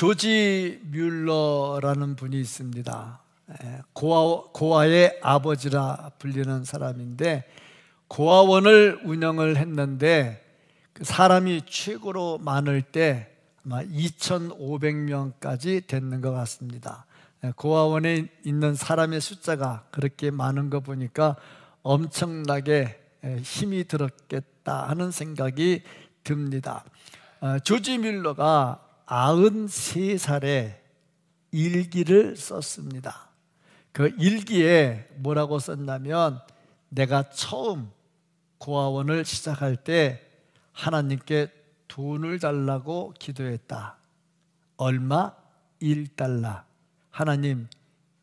조지 뮬러라는 분이 있습니다. 고아의 아버지라 불리는 사람인데, 고아원을 운영을 했는데 그 사람이 최고로 많을 때 아마 2,500명까지 됐는 것 같습니다. 고아원에 있는 사람의 숫자가 그렇게 많은 거 보니까 엄청나게 힘이 들었겠다 하는 생각이 듭니다. 조지 뮬러가 93살에 일기를 썼습니다. 그 일기에 뭐라고 썼냐면, 내가 처음 고아원을 시작할 때 하나님께 돈을 달라고 기도했다. 얼마? 1달러. 하나님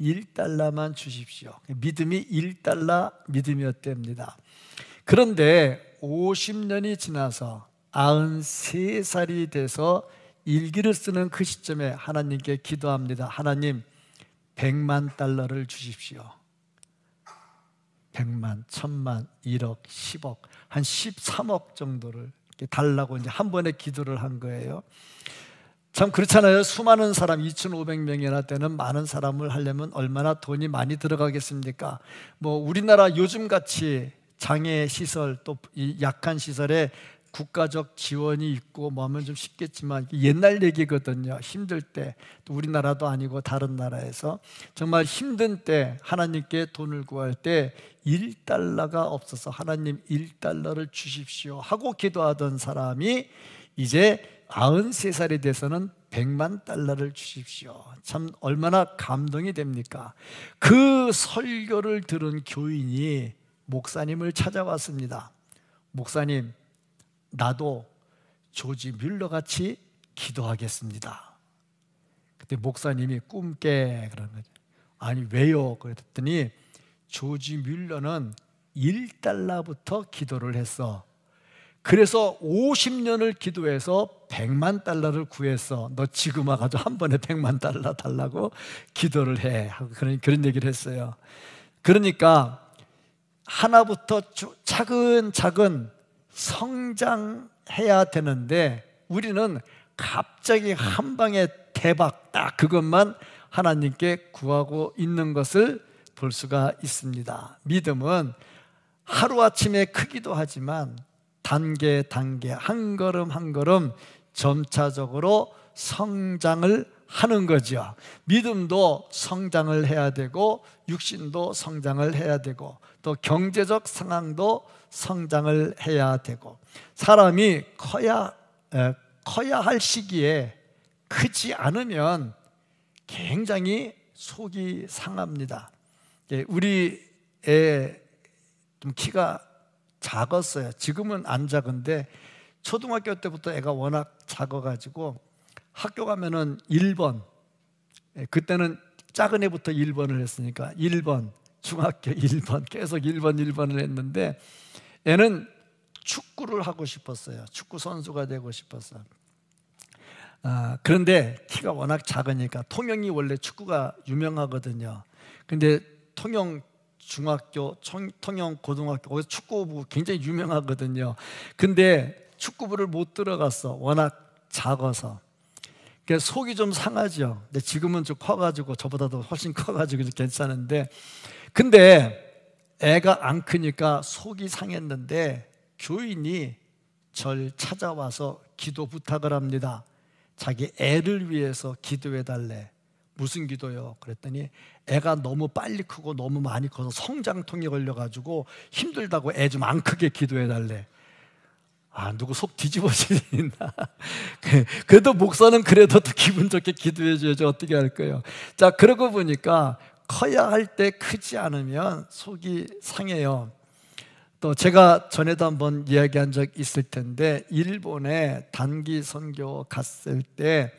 1달러만 주십시오. 믿음이 1달러 믿음이었답니다. 그런데 50년이 지나서 93살이 돼서 일기를 쓰는 그 시점에 하나님께 기도합니다. 하나님 100만 달러를 주십시오. 100만, 1000만, 1억, 10억, 한 13억 정도를 달라고 이제 한 번에 기도를 한 거예요. 참 그렇잖아요. 수많은 사람, 2,500명이나 되는 많은 사람을 하려면 얼마나 돈이 많이 들어가겠습니까? 우리나라 요즘같이 장애 시설, 또 이 약한 시설에 국가적 지원이 있고 하면 좀 쉽겠지만 옛날 얘기거든요. 힘들 때, 또 우리나라도 아니고 다른 나라에서 정말 힘든 때 하나님께 돈을 구할 때 1달러가 없어서 하나님 1달러를 주십시오 하고 기도하던 사람이 이제 93살이 돼서는 100만 달러를 주십시오. 참 얼마나 감동이 됩니까? 그 설교를 들은 교인이 목사님을 찾아왔습니다. 목사님, 나도 조지 뮬러 같이 기도하겠습니다. 그때 목사님이 꿈깨 그러는 거죠. 아니 왜요? 그랬더니 조지 뮬러는 1달러부터 기도를 했어. 그래서 50년을 기도해서 100만 달러를 구했어. 너 지금 와가지고 한 번에 100만 달러 달라고 기도를 해. 그런 얘기를 했어요. 그러니까 하나부터 차근차근 성장해야 되는데 우리는 갑자기 한 방에 대박 딱 그것만 하나님께 구하고 있는 것을 볼 수가 있습니다. 믿음은 하루아침에 크기도 하지만 단계 한 걸음 한 걸음 점차적으로 성장을 하는 거죠. 믿음도 성장을 해야 되고 육신도 성장을 해야 되고 또 경제적 상황도 성장을 해야 되고, 사람이 커야 할 시기에 크지 않으면 굉장히 속이 상합니다. 우리 애 좀 키가 작았어요. 지금은 안 작은데 초등학교 때부터 애가 워낙 작아가지고 학교 가면은 1번, 그때는 작은 애부터 1번을 했으니까 1번, 중학교 1번, 계속 1번을 했는데 애는 축구를 하고 싶었어요. 축구 선수가 되고 싶었어요. 그런데 키가 워낙 작으니까, 통영이 원래 축구가 유명하거든요. 근데 통영 중학교, 통영 고등학교, 거기서 축구부 굉장히 유명하거든요. 근데 축구부를 못 들어갔어. 워낙 작아서. 그래서 속이 좀 상하죠. 근데 지금은 좀 커가지고, 저보다도 훨씬 커가지고 괜찮은데, 근데 애가 안 크니까 속이 상했는데 교인이 절 찾아와서 기도 부탁을 합니다. 자기 애를 위해서 기도해 달래. 무슨 기도요? 그랬더니 애가 너무 빨리 크고 너무 많이 커서 성장통에 걸려가지고 힘들다고 애 좀 안 크게 기도해 달래. 누구 속 뒤집어지나? 그래도 목사는 그래도 또 기분 좋게 기도해 줘야지 어떻게 할 거예요? 자, 그러고 보니까 커야 할 때 크지 않으면 속이 상해요. 또 제가 전에도 한번 이야기한 적 있을 텐데, 일본에 단기 선교 갔을 때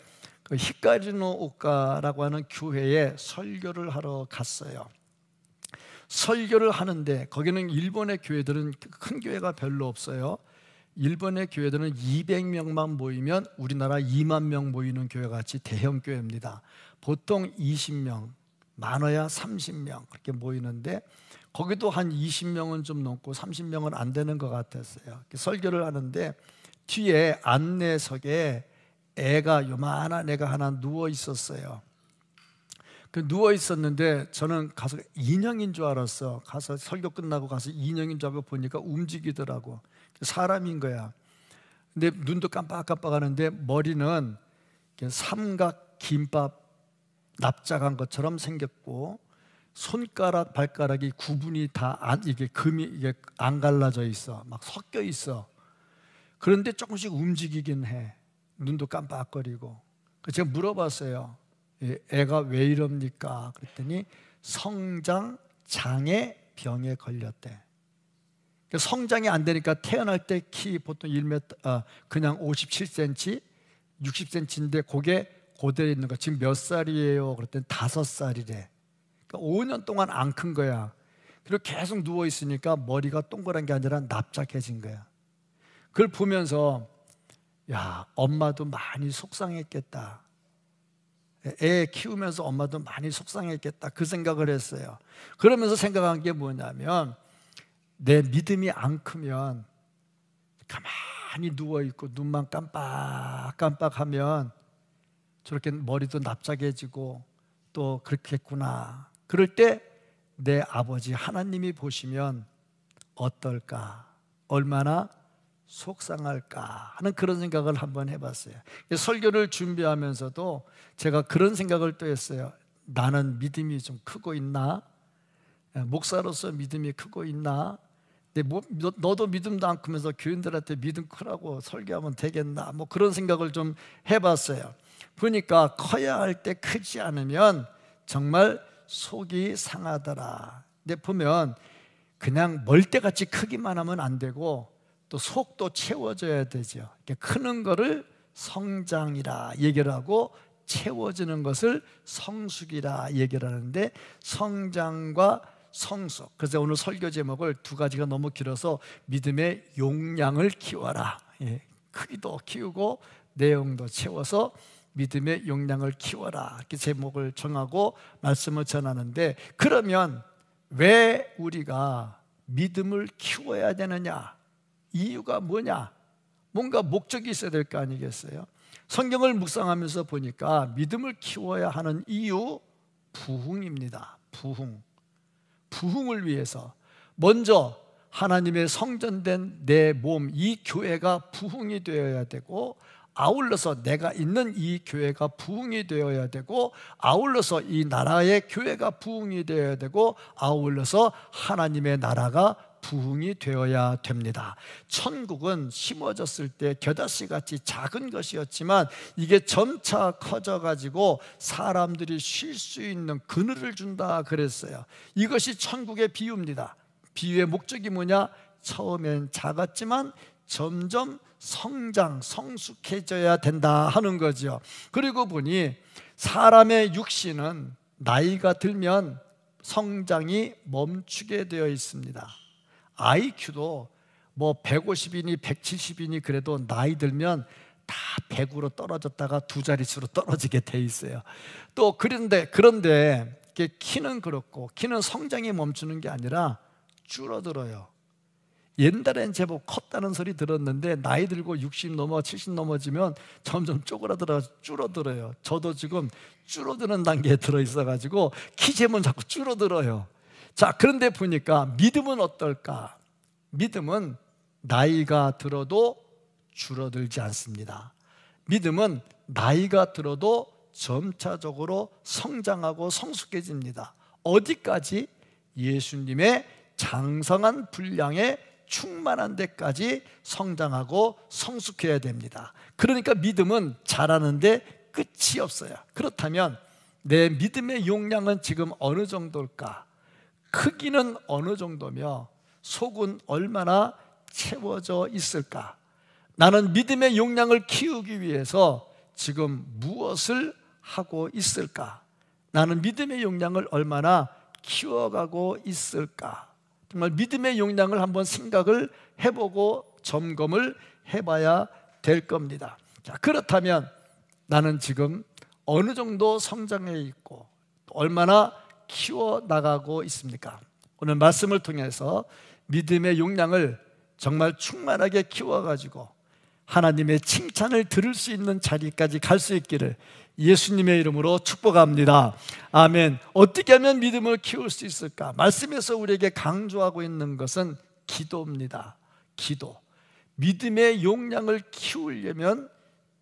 그 히카리노 오카라고 하는 교회에 설교를 하러 갔어요. 설교를 하는데 거기는 일본의 교회들은 큰 교회가 별로 없어요. 일본의 교회들은 200명만 모이면 우리나라 2만 명 모이는 교회 같이 대형 교회입니다. 보통 20명, 많아야 30명 그렇게 모이는데 거기도 한 20명은 좀 넘고 30명은 안 되는 것 같았어요. 설교를 하는데 뒤에 안내석에 애가 요만한 애가 하나 누워 있었어요. 그 누워 있었는데 저는 가서 인형인 줄 알았어. 가서 설교 끝나고 가서 인형인 줄 알고 보니까 움직이더라고. 사람인 거야. 근데 눈도 깜빡깜빡하는데 머리는 삼각 김밥 납작한 것처럼 생겼고 손가락 발가락이 구분이 다 이게 금이 이게 안 갈라져 있어. 막 섞여 있어. 그런데 조금씩 움직이긴 해. 눈도 깜빡거리고. 제가 물어봤어요. 애가 왜 이럽니까? 그랬더니 성장 장애 병에 걸렸대. 성장이 안 되니까 태어날 때 키 보통 1m, 그냥 57cm, 60cm인데 그게 그대로 있는 거. 지금 몇 살이에요? 그랬더니 5살이래. 그러니까 5년 동안 안 큰 거야. 그리고 계속 누워 있으니까 머리가 동그란 게 아니라 납작해진 거야. 그걸 보면서 야, 엄마도 많이 속상했겠다. 애 키우면서 엄마도 많이 속상했겠다. 그 생각을 했어요. 그러면서 생각한 게 뭐냐면 내 믿음이 안 크면 가만히 누워있고 눈만 깜빡깜빡하면 저렇게 머리도 납작해지고 또 그렇겠구나. 그럴 때 내 아버지 하나님이 보시면 어떨까? 얼마나 속상할까 하는 그런 생각을 한번 해봤어요. 설교를 준비하면서도 제가 그런 생각을 또 했어요. 나는 믿음이 좀 크고 있나? 목사로서 믿음이 크고 있나? 너도 믿음도 안 크면서 교인들한테 믿음 크라고 설교하면 되겠나? 뭐 그런 생각을 좀 해봤어요. 보니까 커야 할 때 크지 않으면 정말 속이 상하더라. 근데 보면 그냥 멀대같이 크기만 하면 안 되고 또 속도 채워져야 되죠. 크는 거를 성장이라 얘기를 하고 채워지는 것을 성숙이라 얘기를 하는데 성장과 성숙. 그래서 오늘 설교 제목을 두 가지가 너무 길어서 믿음의 용량을 키워라. 크기도 키우고 내용도 채워서 믿음의 용량을 키워라. 이렇게 제목을 정하고 말씀을 전하는데 그러면 왜 우리가 믿음을 키워야 되느냐? 이유가 뭐냐? 뭔가 목적이 있어야 될 거 아니겠어요? 성경을 묵상하면서 보니까 믿음을 키워야 하는 이유 부흥입니다. 부흥을 위해서 먼저 하나님의 성전된 내 몸, 이 교회가 부흥이 되어야 되고 아울러서 내가 있는 이 교회가 부흥이 되어야 되고 아울러서 이 나라의 교회가 부흥이 되어야 되고 아울러서 하나님의 나라가 부흥이 되어야 됩니다. 천국은 심어졌을 때 겨자씨같이 작은 것이었지만 이게 점차 커져가지고 사람들이 쉴 수 있는 그늘을 준다 그랬어요. 이것이 천국의 비유입니다. 비유의 목적이 뭐냐? 처음엔 작았지만 점점 성장, 성숙해져야 된다 하는 거죠. 그리고 보니 사람의 육신은 나이가 들면 성장이 멈추게 되어 있습니다. IQ도 뭐 150이니 170이니 그래도 나이 들면 다 100으로 떨어졌다가 두 자릿수로 떨어지게 돼 있어요. 또 그런데 키는 그렇고 키는 성장이 멈추는 게 아니라 줄어들어요. 옛날엔 제법 컸다는 소리 들었는데 나이 들고 60 넘어 70 넘어지면 점점 쪼그라들어 줄어들어요. 저도 지금 줄어드는 단계에 들어있어가지고 키 재면 자꾸 줄어들어요. 자, 그런데 보니까 믿음은 어떨까? 믿음은 나이가 들어도 줄어들지 않습니다. 믿음은 나이가 들어도 점차적으로 성장하고 성숙해집니다. 어디까지? 예수님의 장성한 분량에 충만한 데까지 성장하고 성숙해야 됩니다. 그러니까 믿음은 자라는데 끝이 없어요. 그렇다면 내 믿음의 용량은 지금 어느 정도일까? 크기는 어느 정도며 속은 얼마나 채워져 있을까? 나는 믿음의 용량을 키우기 위해서 지금 무엇을 하고 있을까? 나는 믿음의 용량을 얼마나 키워가고 있을까? 정말 믿음의 용량을 한번 생각을 해보고 점검을 해봐야 될 겁니다. 자, 그렇다면 나는 지금 어느 정도 성장해 있고 얼마나 키워나가고 있습니까? 오늘 말씀을 통해서 믿음의 용량을 정말 충만하게 키워가지고 하나님의 칭찬을 들을 수 있는 자리까지 갈 수 있기를 예수님의 이름으로 축복합니다. 아멘. 어떻게 하면 믿음을 키울 수 있을까? 말씀에서 우리에게 강조하고 있는 것은 기도입니다. 기도. 믿음의 용량을 키우려면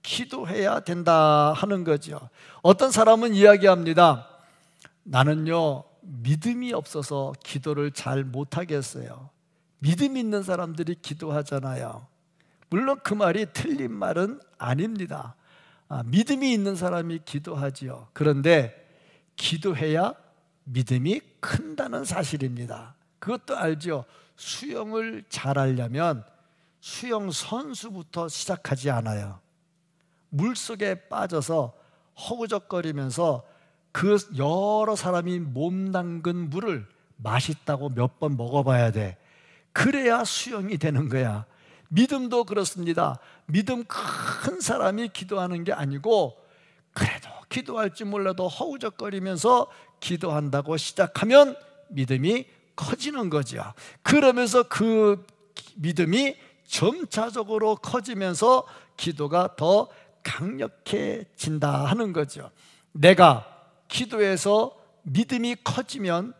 기도해야 된다 하는 거죠. 어떤 사람은 이야기합니다. 나는요, 믿음이 없어서 기도를 잘 못하겠어요. 믿음 있는 사람들이 기도하잖아요. 물론 그 말이 틀린 말은 아닙니다. 믿음이 있는 사람이 기도하지요. 그런데 기도해야 믿음이 큰다는 사실입니다. 그것도 알죠. 수영을 잘하려면 수영 선수부터 시작하지 않아요. 물속에 빠져서 허우적거리면서 그 여러 사람이 몸담근 물을 맛있다고 몇 번 먹어봐야 돼. 그래야 수영이 되는 거야. 믿음도 그렇습니다. 믿음 큰 사람이 기도하는 게 아니고 그래도 기도할 줄 몰라도 허우적거리면서 기도한다고 시작하면 믿음이 커지는 거죠. 그러면서 그 믿음이 점차적으로 커지면서 기도가 더 강력해진다 하는 거죠. 내가 기도해서 믿음이 커지면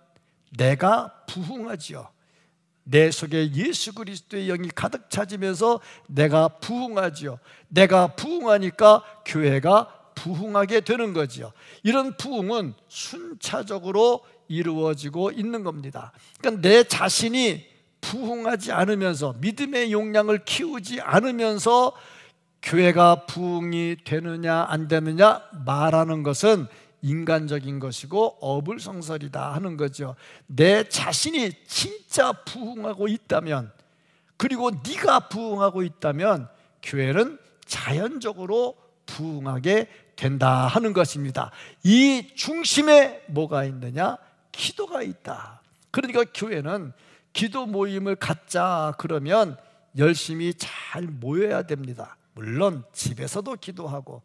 내가 부흥하지요. 내 속에 예수 그리스도의 영이 가득 차지면서 내가 부흥하지요. 내가 부흥하니까 교회가 부흥하게 되는 거지요. 이런 부흥은 순차적으로 이루어지고 있는 겁니다. 그러니까 내 자신이 부흥하지 않으면서 믿음의 용량을 키우지 않으면서 교회가 부흥이 되느냐 안 되느냐 말하는 것은 인간적인 것이고 어불성설이다 하는 거죠. 내 자신이 진짜 부흥하고 있다면, 그리고 네가 부흥하고 있다면 교회는 자연적으로 부흥하게 된다 하는 것입니다. 이 중심에 뭐가 있느냐? 기도가 있다. 그러니까 교회는 기도 모임을 갖자 그러면 열심히 잘 모여야 됩니다. 물론 집에서도 기도하고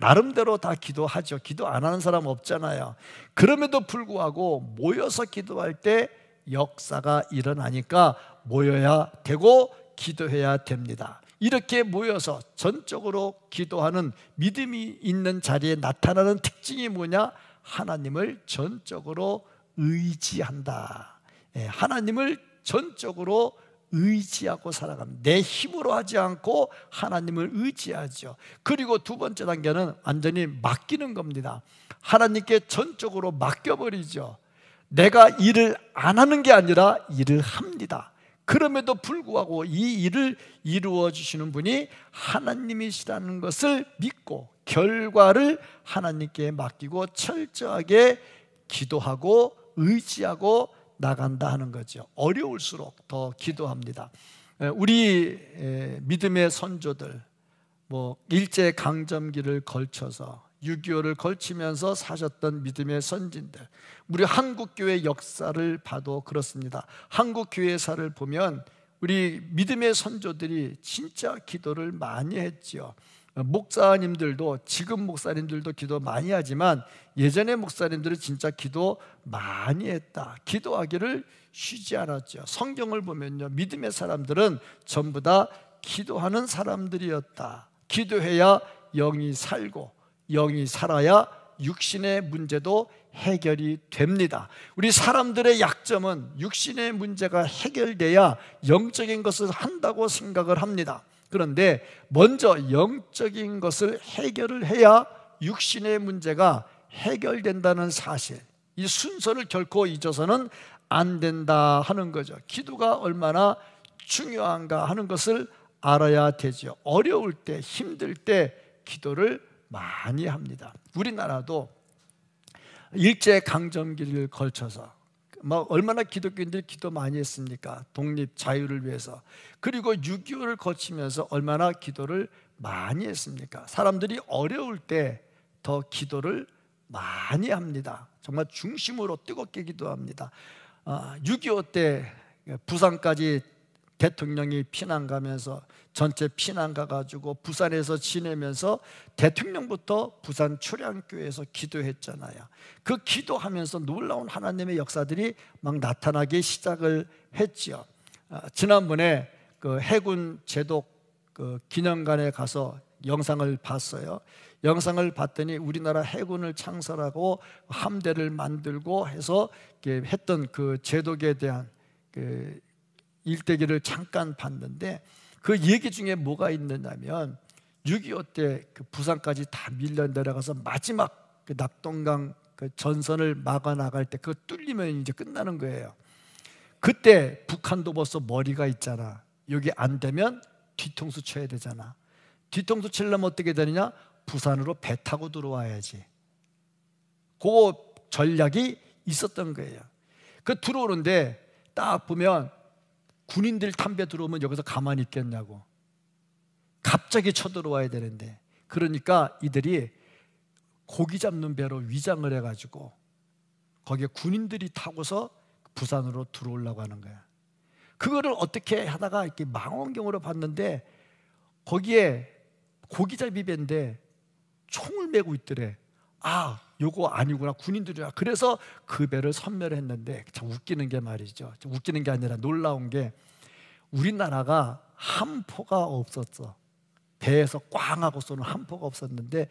나름대로 다 기도하죠. 기도 안 하는 사람 없잖아요. 그럼에도 불구하고 모여서 기도할 때 역사가 일어나니까 모여야 되고 기도해야 됩니다. 이렇게 모여서 전적으로 기도하는 믿음이 있는 자리에 나타나는 특징이 뭐냐? 하나님을 전적으로 의지한다. 하나님을 전적으로 의지하고 살아갑니다. 내 힘으로 하지 않고 하나님을 의지하죠. 그리고 두 번째 단계는 완전히 맡기는 겁니다. 하나님께 전적으로 맡겨버리죠. 내가 일을 안 하는 게 아니라 일을 합니다. 그럼에도 불구하고 이 일을 이루어 주시는 분이 하나님이시라는 것을 믿고 결과를 하나님께 맡기고 철저하게 기도하고 의지하고 나간다 하는 거죠. 어려울수록 더 기도합니다. 우리 믿음의 선조들, 일제강점기를 걸쳐서 6.25를 걸치면서 사셨던 믿음의 선진들, 우리 한국교회 역사를 봐도 그렇습니다. 한국교회사를 보면 우리 믿음의 선조들이 진짜 기도를 많이 했지요. 목사님들도, 지금 목사님들도 기도 많이 하지만 예전의 목사님들은 진짜 기도 많이 했다. 기도하기를 쉬지 않았죠. 성경을 보면요, 믿음의 사람들은 전부 다 기도하는 사람들이었다. 기도해야 영이 살고 영이 살아야 육신의 문제도 해결이 됩니다. 우리 사람들의 약점은 육신의 문제가 해결돼야 영적인 것을 한다고 생각을 합니다. 그런데 먼저 영적인 것을 해결을 해야 육신의 문제가 해결된다는 사실, 이 순서를 결코 잊어서는 안 된다 하는 거죠. 기도가 얼마나 중요한가 하는 것을 알아야 되죠. 어려울 때, 힘들 때 기도를 많이 합니다. 우리나라도 일제강점기를 걸쳐서 얼마나 기독교인들이 기도 많이 했습니까? 독립, 자유를 위해서. 그리고 6.25를 거치면서 얼마나 기도를 많이 했습니까? 사람들이 어려울 때 더 기도를 많이 합니다. 정말 중심으로 뜨겁게 기도합니다. 6.25 때 부산까지 대통령이 피난 가면서 전체 피난 가가지고 부산에서 지내면서 대통령부터 부산 초량교회에서 기도했잖아요. 그 기도하면서 놀라운 하나님의 역사들이 막 나타나기 시작을 했죠. 지난번에 그 해군 제독 그 기념관에 가서 영상을 봤어요. 영상을 봤더니 우리나라 해군을 창설하고 함대를 만들고 해서 했던 그 제독에 대한 그 일대기를 잠깐 봤는데, 그 얘기 중에 뭐가 있느냐면 6.25 때 그 부산까지 다 밀려 내려가서 마지막 그 낙동강 그 전선을 막아 나갈 때 그거 뚫리면 이제 끝나는 거예요. 그때 북한도 벌써 머리가 있잖아. 여기 안 되면 뒤통수 쳐야 되잖아. 뒤통수 치려면 어떻게 되느냐? 부산으로 배 타고 들어와야지. 그 전략이 있었던 거예요. 그 들어오는데 딱 보면 군인들 탐배 들어오면 여기서 가만히 있겠냐고. 갑자기 쳐들어와야 되는데, 그러니까 이들이 고기 잡는 배로 위장을 해가지고 거기에 군인들이 타고서 부산으로 들어오려고 하는 거야. 그거를 어떻게 하다가 이렇게 망원경으로 봤는데 거기에 고기잡이 배인데 총을 메고 있더래. 아, 요거 아니구나, 군인들이라. 그래서 그 배를 선멸했는데, 참 웃기는 게 말이죠. 웃기는 게 아니라 놀라운 게, 우리나라가 함포가 없었어. 배에서 꽝 하고 쏘는 함포가 없었는데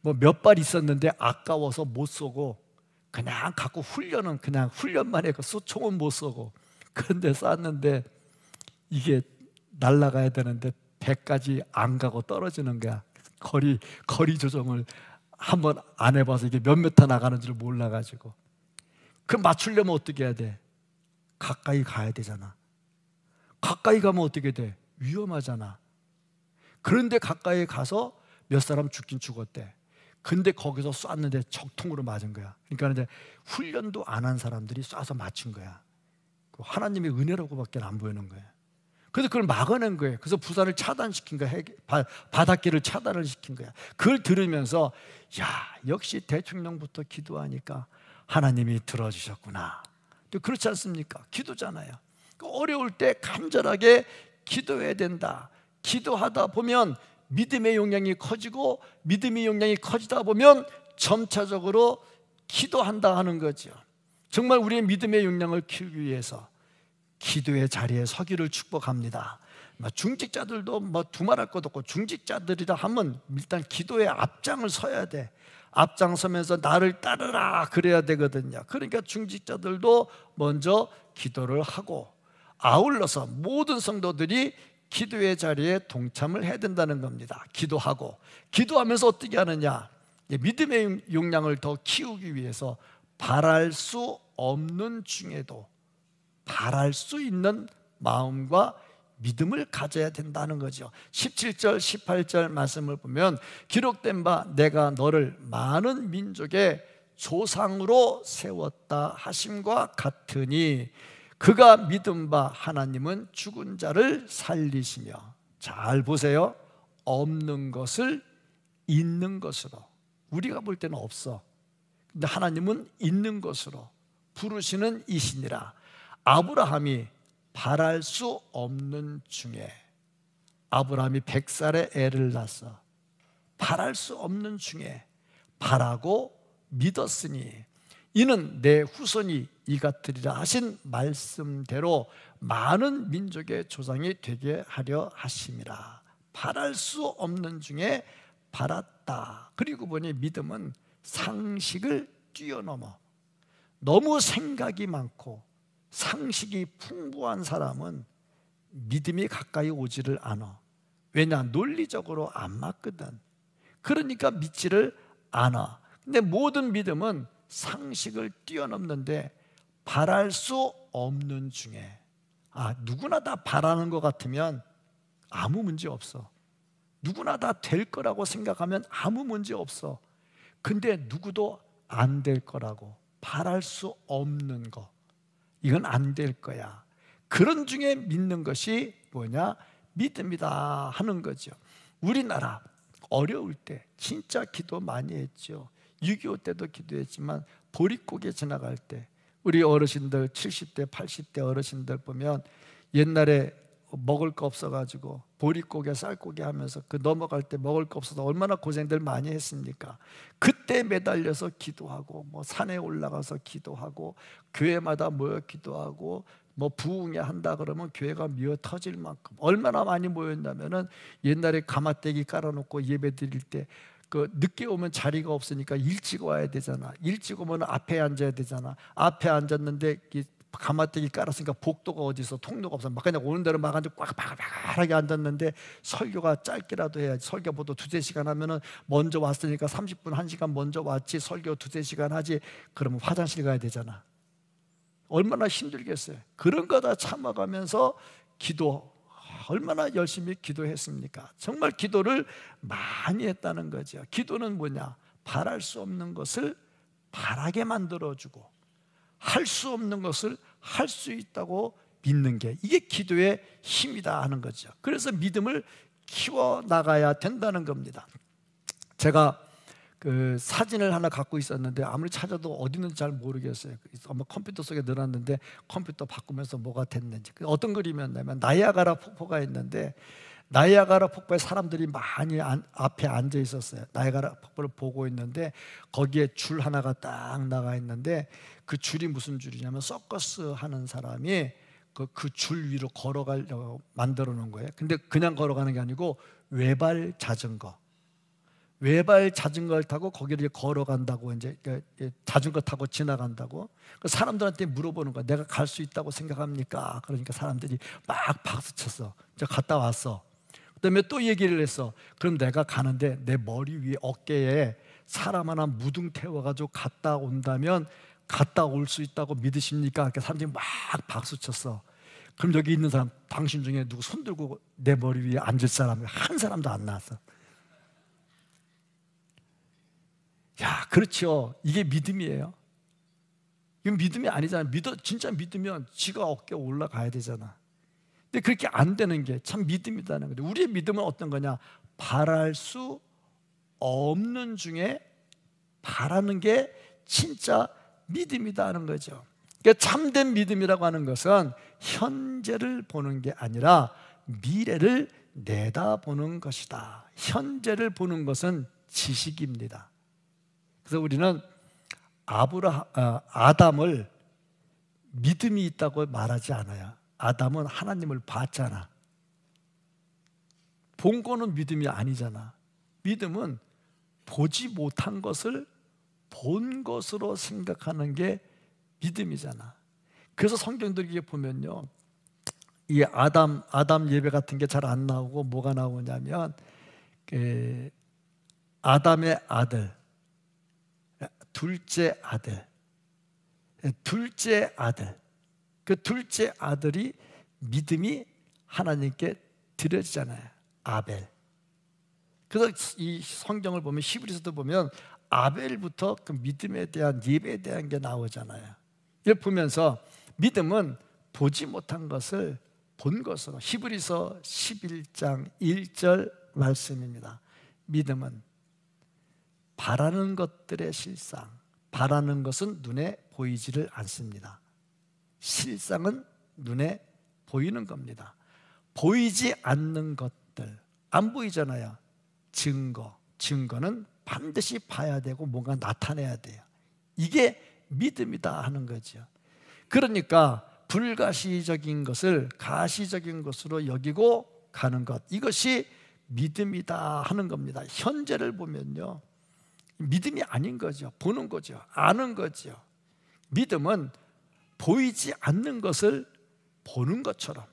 뭐 몇 발 있었는데 아까워서 못 쏘고 그냥 갖고 훈련은 그냥 훈련만 해서 총은 못 쏘고, 그런데 쐈는데 이게 날아가야 되는데 배까지 안 가고 떨어지는 거야. 거리 조정을 한번 안 해봐서 이게 몇 미터 나가는 줄 몰라가지고. 그 맞추려면 어떻게 해야 돼? 가까이 가야 되잖아. 가까이 가면 어떻게 돼? 위험하잖아. 그런데 가까이 가서 몇 사람 죽긴 죽었대. 근데 거기서 쐈는데 적통으로 맞은 거야. 그러니까 이제 훈련도 안 한 사람들이 쏴서 맞춘 거야. 하나님의 은혜라고밖에 안 보이는 거야. 그래서 그걸 막아낸 거예요. 그래서 부산을 차단시킨 거야. 바닷길을 차단을 시킨 거야. 그걸 들으면서 야, 역시 대통령부터 기도하니까 하나님이 들어주셨구나. 또 그렇지 않습니까? 기도잖아요. 어려울 때 간절하게 기도해야 된다. 기도하다 보면 믿음의 용량이 커지고, 믿음의 용량이 커지다 보면 점차적으로 기도한다 하는 거죠. 정말 우리의 믿음의 용량을 키우기 위해서 기도의 자리에 서기를 축복합니다. 중직자들도 두말할 것도 없고, 중직자들이라 하면 일단 기도의 앞장을 서야 돼. 앞장서면서 나를 따르라 그래야 되거든요. 그러니까 중직자들도 먼저 기도를 하고, 아울러서 모든 성도들이 기도의 자리에 동참을 해야 된다는 겁니다. 기도하고, 기도하면서 어떻게 하느냐? 믿음의 용량을 더 키우기 위해서 바랄 수 없는 중에도 바랄 수 있는 마음과 믿음을 가져야 된다는 거죠. 17절 18절 말씀을 보면 기록된 바 내가 너를 많은 민족의 조상으로 세웠다 하심과 같으니 그가 믿은 바 하나님은 죽은 자를 살리시며, 잘 보세요, 없는 것을 있는 것으로. 우리가 볼 때는 없어. 근데 하나님은 있는 것으로 부르시는 이시니라. 아브라함이 바랄 수 없는 중에, 아브라함이 100살에 애를 낳았어. 바랄 수 없는 중에 바라고 믿었으니 이는 내 후손이 이 같으리라 하신 말씀대로 많은 민족의 조상이 되게 하려 하심이라. 바랄 수 없는 중에 바랐다. 그리고 보니 믿음은 상식을 뛰어넘어. 너무 생각이 많고 상식이 풍부한 사람은 믿음이 가까이 오지를 않아. 왜냐? 논리적으로 안 맞거든. 그러니까 믿지를 않아. 근데 모든 믿음은 상식을 뛰어넘는데 바랄 수 없는 중에, 누구나 다 바라는 것 같으면 아무 문제 없어. 누구나 다 될 거라고 생각하면 아무 문제 없어. 근데 누구도 안 될 거라고, 바랄 수 없는 거, 이건 안 될 거야. 그런 중에 믿는 것이 뭐냐? 믿음이다 하는 거죠. 우리나라 어려울 때 진짜 기도 많이 했죠. 6.25 때도 기도했지만 보릿고개 지나갈 때 우리 어르신들 70대 80대 어르신들 보면 옛날에 먹을 거 없어가지고 보릿고개 쌀고개 하면서 그 넘어갈 때 먹을 거 없어서 얼마나 고생들 많이 했습니까? 그때 매달려서 기도하고, 산에 올라가서 기도하고, 교회마다 모여 기도하고, 뭐 부흥회 한다 그러면 교회가 미어 터질 만큼 얼마나 많이 모였냐면은 옛날에 가마떼기 깔아놓고 예배 드릴 때 그 늦게 오면 자리가 없으니까 일찍 와야 되잖아. 일찍 오면 앞에 앉아야 되잖아. 앞에 앉았는데 가마떼기 깔았으니까 복도가 어디서 통로가 없어. 막 그냥 오는 대로 막 앉아 꽉 앉았는데 설교가 짧게라도 해야지. 설교 보통 2-3시간 하면은 먼저 왔으니까 30분 1시간 먼저 왔지. 설교 2-3시간 하지. 그러면 화장실 가야 되잖아. 얼마나 힘들겠어요. 그런 거 다 참아가면서 기도 얼마나 열심히 기도했습니까? 정말 기도를 많이 했다는 거죠. 기도는 뭐냐? 바랄 수 없는 것을 바라게 만들어주고 할 수 없는 것을 할 수 있다고 믿는 게 이게 기도의 힘이다 하는 거죠. 그래서 믿음을 키워나가야 된다는 겁니다. 제가 그 사진을 하나 갖고 있었는데 아무리 찾아도 어디 있는지 잘 모르겠어요. 아마 컴퓨터 속에 넣어놨는데 컴퓨터 바꾸면서 뭐가 됐는지. 어떤 그림이었냐면 나이아가라 폭포가 있는데 나이아가라 폭포에 사람들이 많이 앞에 앉아 있었어요. 나이아가라 폭포를 보고 있는데 거기에 줄 하나가 딱 나가 있는데 그 줄이 무슨 줄이냐면 서커스 하는 사람이 그 줄 위로 걸어가려고 만들어 놓은 거예요. 근데 그냥 걸어가는 게 아니고 외발 자전거를 타고 거기를 걸어간다고 이제 자전거 타고 지나간다고. 사람들한테 물어보는 거야. 내가 갈 수 있다고 생각합니까? 그러니까 사람들이 막 박수 쳤어. 이제 갔다 왔어. 그다음에 또 얘기를 했어. 그럼 내가 가는데 내 머리 위에 어깨에 사람 하나 무등 태워가지고 갔다 온다면 갔다 올 수 있다고 믿으십니까? 그러니까 사람들이 막 박수 쳤어. 그럼 여기 있는 사람 당신 중에 누구 손 들고 내 머리 위에 앉을 사람이 한 사람도 안 나왔어. 야, 그렇죠. 이게 믿음이에요. 이건 믿음이 아니잖아요. 진짜 믿으면 지가 어깨에 올라가야 되잖아. 근데 그렇게 안 되는 게 참 믿음이라는 거죠. 우리의 믿음은 어떤 거냐? 바랄 수 없는 중에 바라는 게 진짜 믿음이다 하는 거죠. 그러니까 참된 믿음이라고 하는 것은 현재를 보는 게 아니라 미래를 내다보는 것이다. 현재를 보는 것은 지식입니다. 그래서 우리는 아담을 믿음이 있다고 말하지 않아요. 아담은 하나님을 봤잖아. 본 거는 믿음이 아니잖아. 믿음은 보지 못한 것을 본 것으로 생각하는 게 믿음이잖아. 그래서 성경들에 보면요, 이 아담 예배 같은 게 잘 안 나오고 뭐가 나오냐면 아담의 아들, 둘째 아들, 그 둘째 아들이 믿음이 하나님께 드려지잖아요. 아벨. 그래서 이 성경을 보면 히브리서도 보면 아벨부터 그 믿음에 대한 예배에 대한 게 나오잖아요. 이걸 보면서 믿음은 보지 못한 것을 본 것으로, 히브리서 11장 1절 말씀입니다. 믿음은 바라는 것들의 실상, 바라는 것은 눈에 보이지를 않습니다. 실상은 눈에 보이는 겁니다. 보이지 않는 것들, 안 보이잖아요. 증거는 반드시 봐야 되고 뭔가 나타내야 돼요. 이게 믿음이다 하는 거죠. 그러니까 불가시적인 것을 가시적인 것으로 여기고 가는 것, 이것이 믿음이다 하는 겁니다. 현재를 보면요, 믿음이 아닌 거죠. 보는 거죠. 아는 거죠. 믿음은 보이지 않는 것을 보는 것처럼,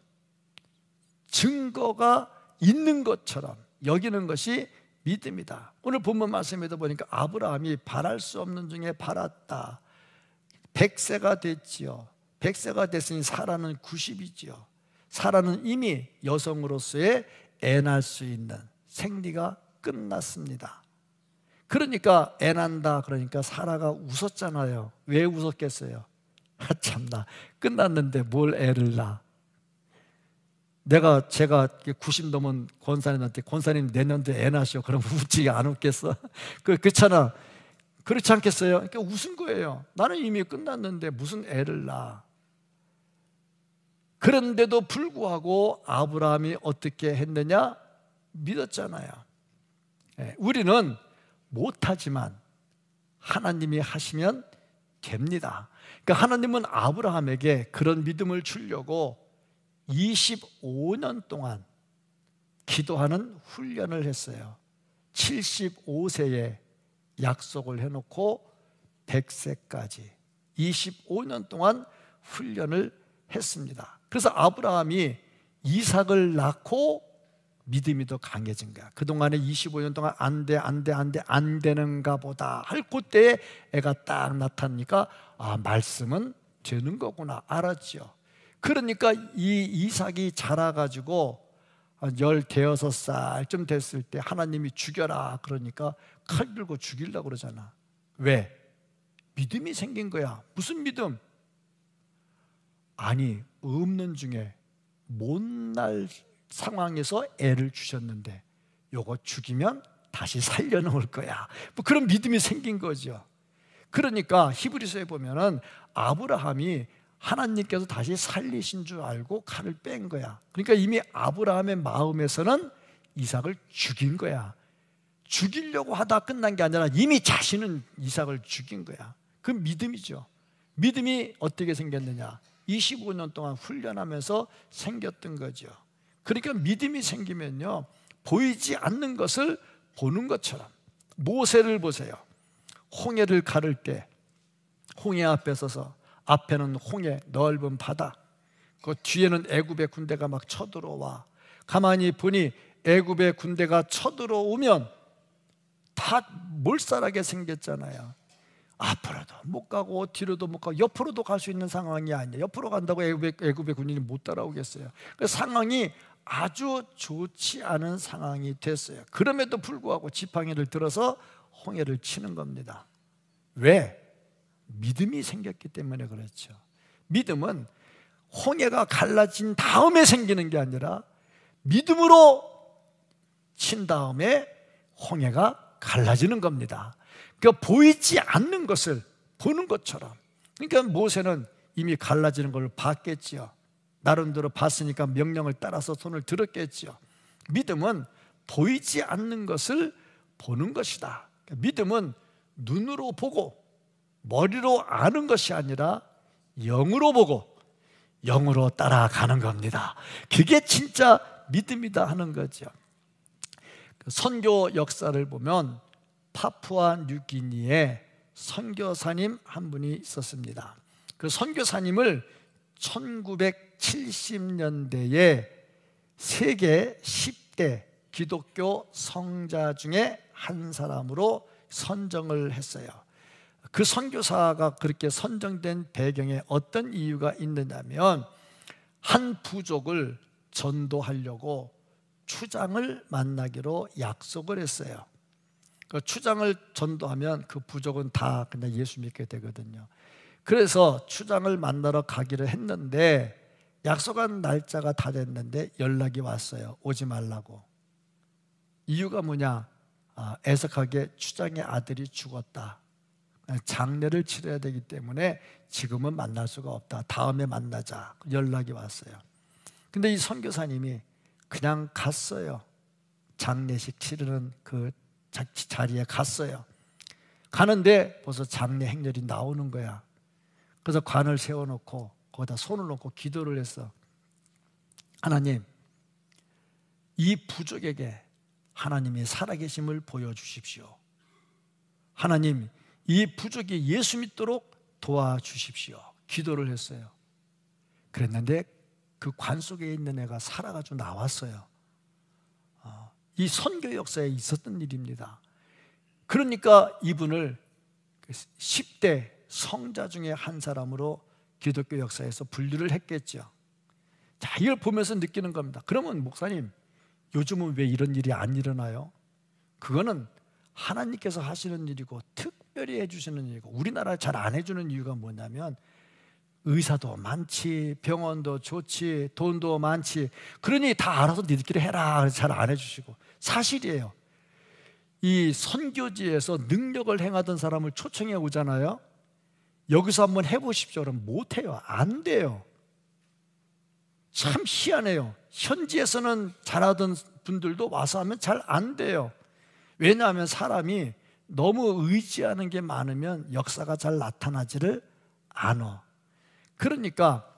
증거가 있는 것처럼 여기는 것이 믿음이다. 오늘 본문 말씀에도 보니까 아브라함이 바랄 수 없는 중에 바랐다. 100세가 됐지요. 100세가 됐으니 사라는 90이지요. 사라는 이미 여성으로서의 애 낳을 수 있는 생리가 끝났습니다. 그러니까 애 난다 그러니까 사라가 웃었잖아요. 왜 웃었겠어요? 참나, 끝났는데 뭘 애를 낳아. 제가 90 넘은 권사님한테 권사님 내년도에 애 낳으시오 그럼 웃지 안 웃겠어? 그렇잖아. 그렇지 않겠어요? 그러니까 웃은 거예요. 나는 이미 끝났는데 무슨 애를 낳아. 그런데도 불구하고 아브라함이 어떻게 했느냐? 믿었잖아요. 우리는 못하지만 하나님이 하시면 됩니다. 그러니까 하나님은 아브라함에게 그런 믿음을 주려고 25년 동안 기도하는 훈련을 했어요. 75세에 약속을 해놓고 100세까지 25년 동안 훈련을 했습니다. 그래서 아브라함이 이삭을 낳고 믿음이 더 강해진 거야. 그동안에 25년 동안 안 되는가 보다 할 그때에 애가 딱 나타나니까 말씀은 되는 거구나 알았죠. 그러니까 이 이삭이 자라가지고 15살쯤 됐을 때 하나님이 죽여라 그러니까 칼 들고 죽이려고 그러잖아. 왜? 믿음이 생긴 거야. 무슨 믿음? 아니, 없는 중에 못날 상황에서 애를 주셨는데 요거 죽이면 다시 살려놓을 거야. 뭐 그런 믿음이 생긴 거죠. 그러니까 히브리서에 보면은 아브라함이 하나님께서 다시 살리신 줄 알고 칼을 뺀 거야. 그러니까 이미 아브라함의 마음에서는 이삭을 죽인 거야. 죽이려고 하다 끝난 게 아니라 이미 자신은 이삭을 죽인 거야. 그 믿음이죠. 믿음이 어떻게 생겼느냐? 25년 동안 훈련하면서 생겼던 거죠. 그러니까 믿음이 생기면요, 보이지 않는 것을 보는 것처럼. 모세를 보세요. 홍해를 가를 때 홍해 앞에 서서 앞에는 홍해 넓은 바다, 그 뒤에는 애굽의 군대가 막 쳐들어와. 가만히 보니 애굽의 군대가 쳐들어오면 다 몰살하게 생겼잖아요. 앞으로도 못 가고 뒤로도 못 가고 옆으로도 갈 수 있는 상황이 아니에요. 옆으로 간다고 애굽의 군인이 못 따라오겠어요. 그 상황이 아주 좋지 않은 상황이 됐어요. 그럼에도 불구하고 지팡이를 들어서 홍해를 치는 겁니다. 왜? 믿음이 생겼기 때문에 그렇죠. 믿음은 홍해가 갈라진 다음에 생기는 게 아니라 믿음으로 친 다음에 홍해가 갈라지는 겁니다. 그러니까 보이지 않는 것을 보는 것처럼. 그러니까 모세는 이미 갈라지는 걸 봤겠지요. 나름대로 봤으니까 명령을 따라서 손을 들었겠지요. 믿음은 보이지 않는 것을 보는 것이다. 그러니까 믿음은 눈으로 보고 머리로 아는 것이 아니라 영으로 보고 영으로 따라가는 겁니다. 그게 진짜 믿음이다 하는 거죠. 선교 역사를 보면 파푸아 뉴기니에 선교사님 한 분이 있었습니다. 그 선교사님을 1970년대에 세계 10대 기독교 성자 중에 한 사람으로 선정을 했어요. 그 선교사가 그렇게 선정된 배경에 어떤 이유가 있느냐면 한 부족을 전도하려고 추장을 만나기로 약속을 했어요. 그 추장을 전도하면 그 부족은 다 그냥 예수 믿게 되거든요. 그래서 추장을 만나러 가기로 했는데 약속한 날짜가 다 됐는데 연락이 왔어요. 오지 말라고. 이유가 뭐냐? 애석하게 추장의 아들이 죽었다. 장례를 치러야 되기 때문에 지금은 만날 수가 없다. 다음에 만나자. 연락이 왔어요. 근데 이 선교사님이 그냥 갔어요. 장례식 치르는 그 자리에 갔어요. 가는데 벌써 장례 행렬이 나오는 거야. 그래서 관을 세워놓고 거기다 손을 놓고 기도를 했어. 하나님, 이 부족에게 하나님이 살아계심을 보여주십시오. 하나님, 이 부족이 예수 믿도록 도와주십시오. 기도를 했어요. 그랬는데 그 관 속에 있는 애가 살아가지고 나왔어요. 이 선교 역사에 있었던 일입니다. 그러니까 이분을 10대 성자 중에 한 사람으로 기독교 역사에서 분류를 했겠죠. 자, 이걸 보면서 느끼는 겁니다. 그러면 목사님, 요즘은 왜 이런 일이 안 일어나요? 그거는 하나님께서 하시는 일이고 특별히 해주시는 일이고 우리나라 잘 안 해주는 이유가 뭐냐면 의사도 많지, 병원도 좋지, 돈도 많지, 그러니 다 알아서 니들끼리 해라 잘 안 해주시고. 사실이에요. 이 선교지에서 능력을 행하던 사람을 초청해 오잖아요. 여기서 한번 해보십시오. 그럼 못해요. 안 돼요. 참 희한해요. 현지에서는 잘하던 분들도 와서 하면 잘 안 돼요. 왜냐하면 사람이 너무 의지하는 게 많으면 역사가 잘 나타나지를 안 와. 그러니까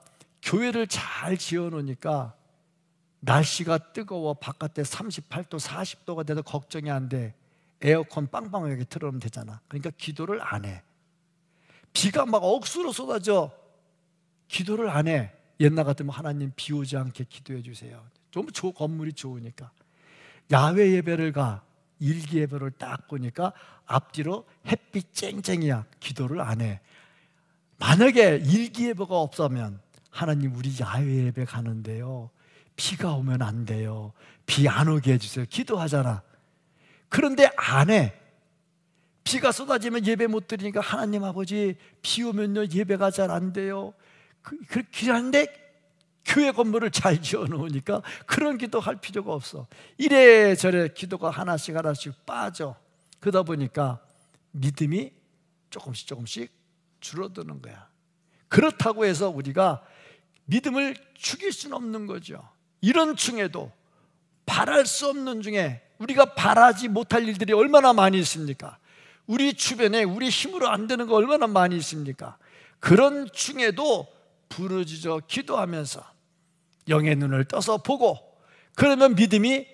교회를 잘 지어놓으니까 날씨가 뜨거워 바깥에 38도 40도가 돼도 걱정이 안 돼. 에어컨 빵빵하게 틀어놓으면 되잖아. 그러니까 기도를 안 해. 비가 막 억수로 쏟아져. 기도를 안 해. 옛날 같으면 하나님 비 오지 않게 기도해 주세요. 좀 건물이 좋으니까. 야외 예배를 가. 일기 예배를 딱 보니까 앞뒤로 햇빛 쨍쨍이야. 기도를 안 해. 만약에 일기 예배가 없으면 하나님 우리 야외 예배 가는데요, 비가 오면 안 돼요. 비 안 오게 해주세요. 기도하잖아. 그런데 안 해. 비가 쏟아지면 예배 못 드리니까 하나님 아버지 비 오면요 예배가 잘 안 돼요. 그렇게 하는데 교회 건물을 잘 지어놓으니까 그런 기도할 필요가 없어. 이래저래 기도가 하나씩 하나씩 빠져. 그러다 보니까 믿음이 조금씩 줄어드는 거야. 그렇다고 해서 우리가 믿음을 죽일 수는 없는 거죠. 이런 중에도 바랄 수 없는 중에 우리가 바라지 못할 일들이 얼마나 많이 있습니까? 우리 주변에 우리 힘으로 안 되는 거 얼마나 많이 있습니까? 그런 중에도 부르짖어 기도하면서 영의 눈을 떠서 보고, 그러면 믿음이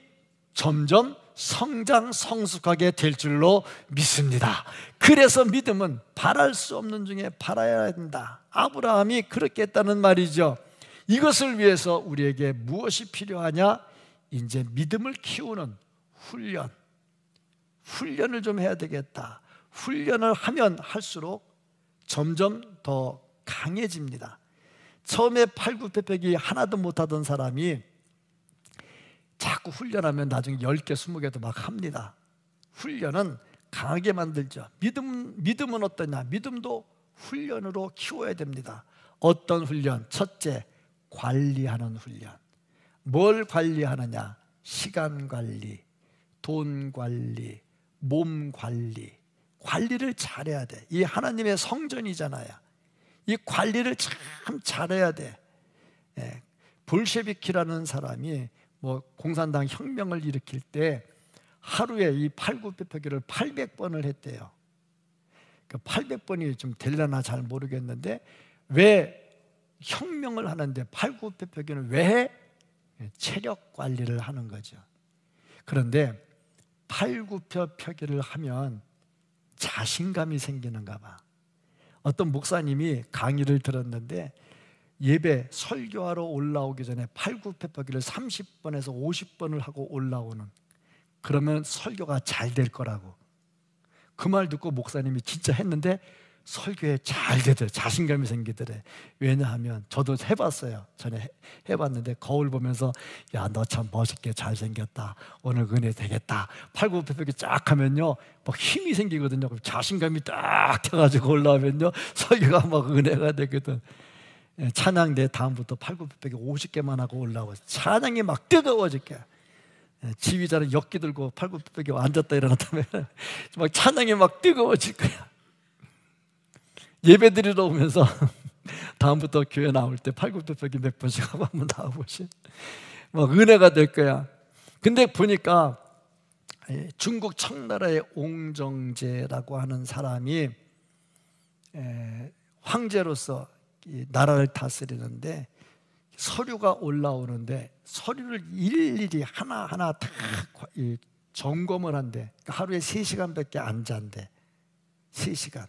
점점 성장 성숙하게 될 줄로 믿습니다. 그래서 믿음은 바랄 수 없는 중에 바라야 된다. 아브라함이 그렇게 했다는 말이죠. 이것을 위해서 우리에게 무엇이 필요하냐? 이제 믿음을 키우는 훈련을 좀 해야 되겠다. 훈련을 하면 할수록 점점 더 강해집니다. 처음에 팔굽혀펴기 하나도 못하던 사람이 자꾸 훈련하면 나중에 10개, 20개도 막 합니다. 훈련은 강하게 만들죠. 믿음은 어떠냐? 믿음도 훈련으로 키워야 됩니다. 어떤 훈련? 첫째, 관리하는 훈련. 뭘 관리하느냐? 시간 관리, 돈 관리, 몸 관리. 관리를 잘해야 돼. 이 하나님의 성전이잖아요. 이 관리를 참 잘해야 돼. 볼셰비키라는 사람이 공산당 혁명을 일으킬 때 하루에 이 팔굽혀펴기를 800번을 했대요. 그 800번이 좀 되려나 잘 모르겠는데, 왜 혁명을 하는데 팔굽혀펴기는 왜 해? 체력 관리를 하는 거죠. 그런데 팔굽혀펴기를 하면 자신감이 생기는가 봐. 어떤 목사님이 강의를 들었는데 예배 설교하러 올라오기 전에 팔굽혀펴기를 30번에서 50번을 하고 올라오는, 그러면 설교가 잘 될 거라고. 그 말 듣고 목사님이 진짜 했는데 설교에 잘 되더래. 자신감이 생기더래. 왜냐하면 저도 해봤어요. 전에 해봤는데 거울 보면서 야, 너 참 멋있게 잘생겼다. 오늘 은혜 되겠다. 팔굽혀펴기 쫙 하면요 막 힘이 생기거든요. 그럼 자신감이 딱 켜가지고 올라오면요 설교가 막 은혜가 되거든. 찬양대 다음부터 팔굽혀펴기 50개만 하고 올라오고 찬양이 막 뜨거워질게. 지휘자는 역기 들고 팔굽혀펴기 앉았다 일어났다면 막 찬양이 막 뜨거워질 거야. 예배 드리러 오면서 다음부터 교회 나올 때 팔굽혀펴기 몇 번씩 하고 한번 나와보시. 막 은혜가 될 거야. 근데 보니까 중국 청나라의 옹정제라고 하는 사람이 황제로서 이 나라를 다스리는데 서류가 올라오는데 서류를 일일이 하나하나 다 점검을 한대. 하루에 3시간밖에 안 잔대. 3시간.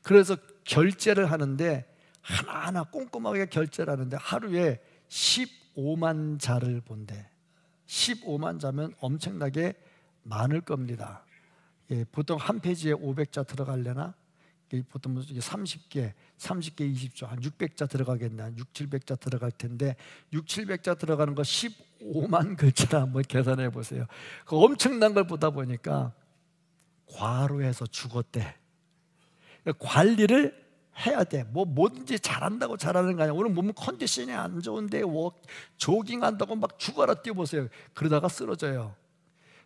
그래서 결제를 하는데 하나하나 꼼꼼하게 결제를 하는데 하루에 15만 자를 본대. 15만 자면 엄청나게 많을 겁니다. 보통 한 페이지에 500자 들어가려나? 보통 30개 20조 한 600자 들어가겠나? 700자 들어갈 텐데 700자 들어가는 거 15만 글자를 한번 계산해 보세요. 그 엄청난 걸 보다 보니까 과로해서 죽었대. 관리를 해야 돼. 뭐든지 잘한다고 잘하는 거 아니야. 오늘 몸 컨디션이 안 좋은데 조깅한다고 막 죽어라 뛰어보세요. 그러다가 쓰러져요.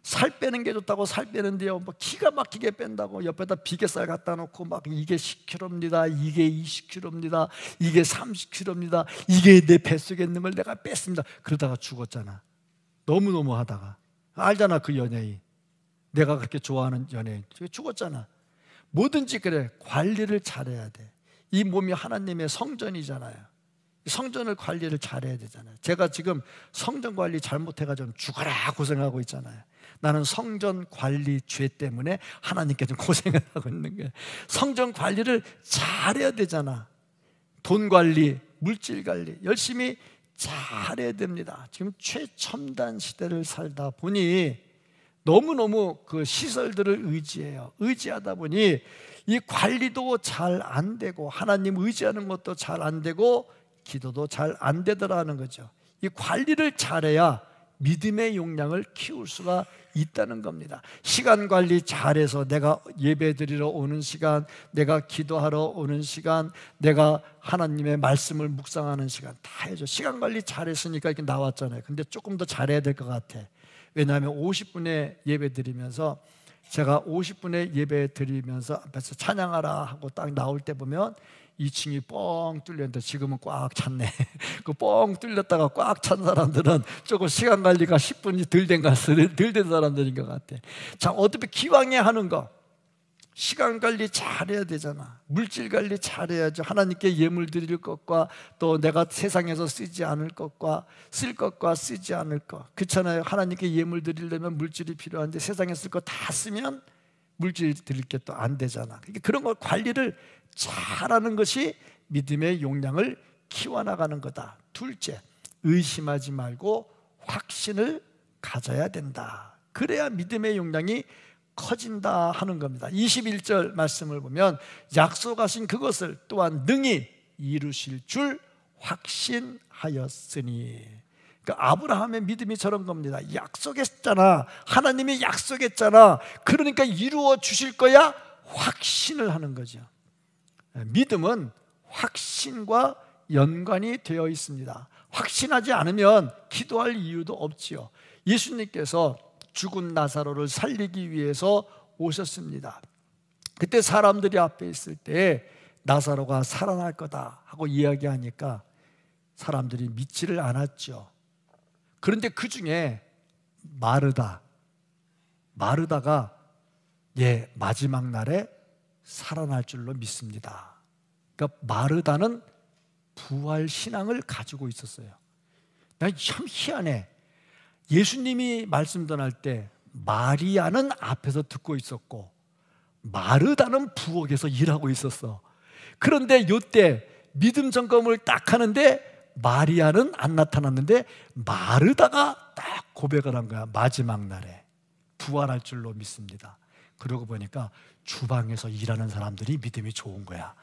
살 빼는 게 좋다고 살 빼는데요 기가 막히게 뺀다고 옆에다 비계살 갖다 놓고 막 이게 10kg입니다, 이게 20kg입니다, 이게 30kg입니다, 이게 내 뱃속에 있는 걸 내가 뺐습니다. 그러다가 죽었잖아. 너무너무 하다가. 알잖아 그 연예인. 내가 그렇게 좋아하는 연예인 죽었잖아. 뭐든지 그래. 관리를 잘해야 돼. 이 몸이 하나님의 성전이잖아요. 성전을 관리를 잘해야 되잖아요. 제가 지금 성전 관리 잘못해가지고 죽어라 고생하고 있잖아요. 나는 성전 관리 죄 때문에 하나님께 좀 고생을 하고 있는 거예요. 성전 관리를 잘해야 되잖아. 돈 관리, 물질 관리 열심히 잘해야 됩니다. 지금 최첨단 시대를 살다 보니 너무너무 그 시설들을 의지해요. 의지하다 보니 이 관리도 잘 안 되고 하나님 의지하는 것도 잘 안 되고 기도도 잘 안 되더라는 거죠. 이 관리를 잘해야 믿음의 용량을 키울 수가 있다는 겁니다. 시간 관리 잘해서 내가 예배 드리러 오는 시간, 내가 기도하러 오는 시간, 내가 하나님의 말씀을 묵상하는 시간 다 해줘. 시간 관리 잘했으니까 이렇게 나왔잖아요. 근데 조금 더 잘해야 될 것 같아. 왜냐하면 50분에 예배 드리면서 제가 50분에 예배 드리면서 앞에서 찬양하라 하고 딱 나올 때 보면 2층이 뻥 뚫렸는데 지금은 꽉 찼네. 그 뻥 뚫렸다가 꽉 찬 사람들은 조금 시간 관리가 10분이 덜 된 사람들인 것 같아. 자, 어차피 기왕에 하는 거 시간 관리 잘해야 되잖아. 물질 관리 잘해야죠. 하나님께 예물 드릴 것과 또 내가 세상에서 쓰지 않을 것과 쓸 것과 쓰지 않을 것, 그렇잖아요. 하나님께 예물 드리려면 물질이 필요한데 세상에 쓸 거 다 쓰면 물질 드릴 게 또 안 되잖아. 그러니까 그런 걸 관리를 잘하는 것이 믿음의 용량을 키워나가는 거다. 둘째, 의심하지 말고 확신을 가져야 된다. 그래야 믿음의 용량이 커진다 하는 겁니다. 21절 말씀을 보면 약속하신 그것을 또한 능히 이루실 줄 확신하였으니, 그러니까 아브라함의 믿음이 저런 겁니다. 약속했잖아. 하나님이 약속했잖아. 그러니까 이루어 주실 거야. 확신을 하는 거죠. 믿음은 확신과 연관이 되어 있습니다. 확신하지 않으면 기도할 이유도 없지요. 예수님께서 죽은 나사로를 살리기 위해서 오셨습니다. 그때 사람들이 앞에 있을 때 나사로가 살아날 거다 하고 이야기하니까 사람들이 믿지를 않았죠. 그런데 그 중에 마르다가 마지막 날에 살아날 줄로 믿습니다. 그러니까 마르다는 부활 신앙을 가지고 있었어요. 난 참 희한해. 예수님이 말씀 전할 때 마리아는 앞에서 듣고 있었고 마르다는 부엌에서 일하고 있었어. 그런데 이때 믿음 점검을 딱 하는데 마리아는 안 나타났는데 마르다가 딱 고백을 한 거야. 마지막 날에 부활할 줄로 믿습니다. 그러고 보니까 주방에서 일하는 사람들이 믿음이 좋은 거야.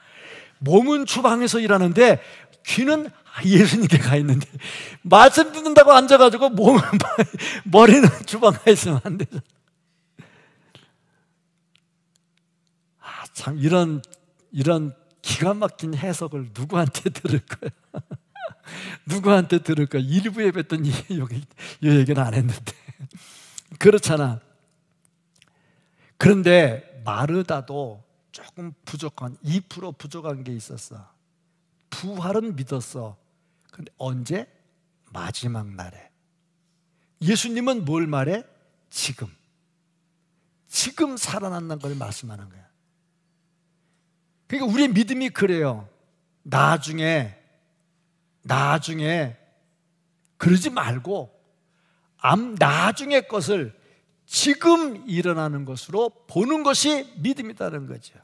몸은 주방에서 일하는데 귀는 예수님께 가 있는데 말씀 듣는다고 앉아가지고 머리는 주방에 있으면 안 되잖아. 참 이런 기가 막힌 해석을 누구한테 들을 거야? 누구한테 들을 거야? 일부 예배 때 이 얘기는 안 했는데 그렇잖아. 그런데 마르다도 조금 부족한 2% 부족한 게 있었어. 부활은 믿었어. 그런데 언제? 마지막 날에. 예수님은 뭘 말해? 지금 살아난다는 걸 말씀하는 거야. 그러니까 우리의 믿음이 그래요. 나중에 그러지 말고 나중의 것을 지금 일어나는 것으로 보는 것이 믿음이라는 거죠.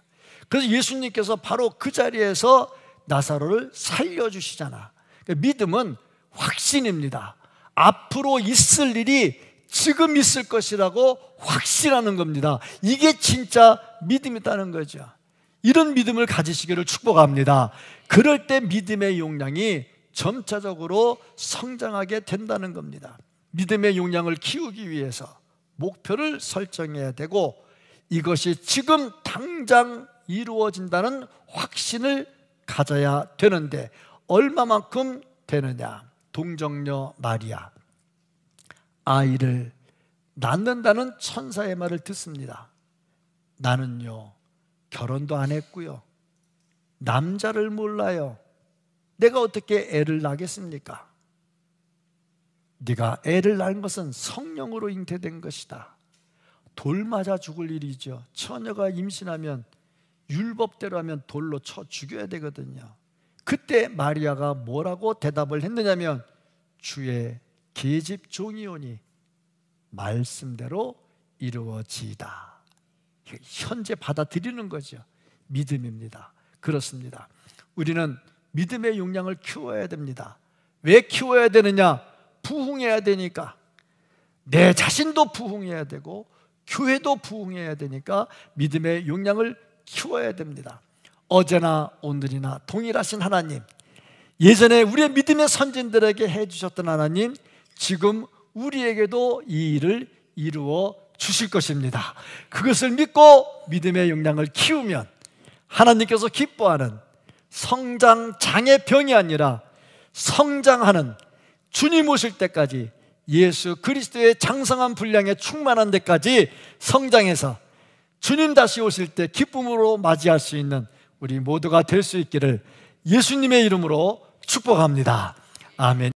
그래서 예수님께서 바로 그 자리에서 나사로를 살려주시잖아. 그러니까 믿음은 확신입니다. 앞으로 있을 일이 지금 있을 것이라고 확신하는 겁니다. 이게 진짜 믿음이라는 거죠. 이런 믿음을 가지시기를 축복합니다. 그럴 때 믿음의 용량이 점차적으로 성장하게 된다는 겁니다. 믿음의 용량을 키우기 위해서 목표를 설정해야 되고 이것이 지금 당장 이루어진다는 확신을 가져야 되는데 얼마만큼 되느냐? 동정녀 마리아 아이를 낳는다는 천사의 말을 듣습니다. 나는요 결혼도 안 했고요 남자를 몰라요. 내가 어떻게 애를 낳겠습니까? 네가 애를 낳은 것은 성령으로 잉태된 것이다. 돌 맞아 죽을 일이죠. 처녀가 임신하면 율법대로 하면 돌로 쳐 죽여야 되거든요. 그때 마리아가 뭐라고 대답을 했느냐면 주의 계집 종이오니 말씀대로 이루어지이다. 현재 받아들이는 거죠. 믿음입니다. 그렇습니다. 우리는 믿음의 용량을 키워야 됩니다. 왜 키워야 되느냐? 부흥해야 되니까. 내 자신도 부흥해야 되고 교회도 부흥해야 되니까 믿음의 용량을 키워야 됩니다. 어제나 오늘이나 동일하신 하나님, 예전에 우리의 믿음의 선진들에게 해주셨던 하나님, 지금 우리에게도 이 일을 이루어 주실 것입니다. 그것을 믿고 믿음의 용량을 키우면 하나님께서 기뻐하는 성장장의 병이 아니라 성장하는, 주님 오실 때까지 예수 그리스도의 장성한 분량에 충만한 데까지 성장해서 주님 다시 오실 때 기쁨으로 맞이할 수 있는 우리 모두가 될 수 있기를 예수님의 이름으로 축복합니다. 아멘.